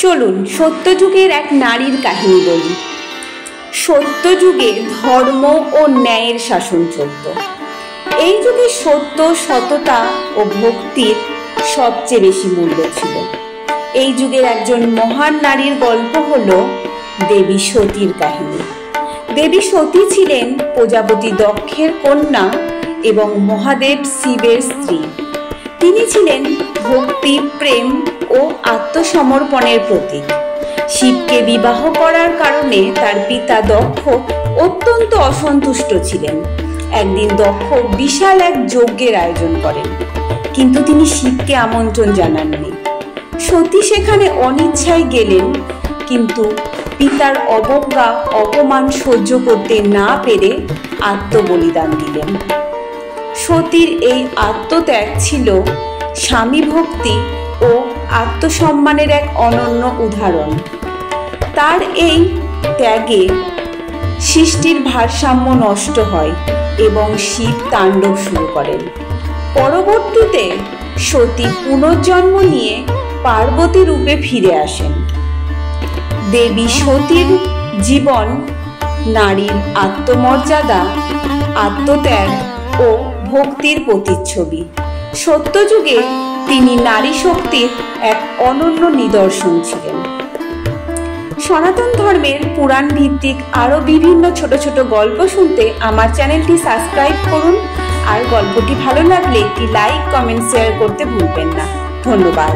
চলুন সত্যযুগের এক নারীর কাহিনী বলি। সত্যযুগে ধর্ম ও ন্যায়ের শাসন চলত। এই যুগে সত্য, সততা ও ভক্তির সবচেয়ে বেশি মূল্য ছিল। এই যুগের একজন মহান নারীর গল্প হলো দেবী সতীর কাহিনী। দেবী সতী ছিলেন প্রজাপতি দক্ষের কন্যা এবং মহাদেব শিবের স্ত্রী। তিনি ছিলেন ভক্তি, প্রেম ও আত্মসমর্পণের প্রতীক। শিবকে বিবাহ করার কারণে তার পিতা দক্ষ অত্যন্ত অসন্তুষ্ট ছিলেন। একদিন দক্ষ বিশাল এক যজ্ঞের আয়োজন করেন, কিন্তু তিনি শিবকে আমন্ত্রণ জানাননি। সতী সেখানে অনিচ্ছায় গেলেন, কিন্তু পিতার অবজ্ঞা, অপমান সহ্য করতে না পেরে আত্মবলিদান দিলেন। সতীর এই আত্মত্যাগ ছিল স্বামী ভক্তি ও আত্মসম্মানের এক অনন্য উদাহরণ। তার এই ত্যাগে সৃষ্টির ভারসাম্য নষ্ট হয় এবং শিব তাণ্ডব শুরু করেন। পরবর্তীতে সতী পুনর্জন্ম নিয়ে পার্বতী রূপে ফিরে আসেন। দেবী সতীর জীবন নারীর আত্মমর্যাদা, আত্মত্যাগ ও ভক্তির প্রতিচ্ছবি। সত্যযুগে তিনি নারী শক্তির এক অনন্য নিদর্শন ছিলেন। সনাতন ধর্মের পুরাণ ভিত্তিক আরও বিভিন্ন ছোট ছোট গল্প শুনতে আমার চ্যানেলটি সাবস্ক্রাইব করুন। আর গল্পটি ভালো লাগলে একটি লাইক, কমেন্ট, শেয়ার করতে ভুলবেন না। ধন্যবাদ।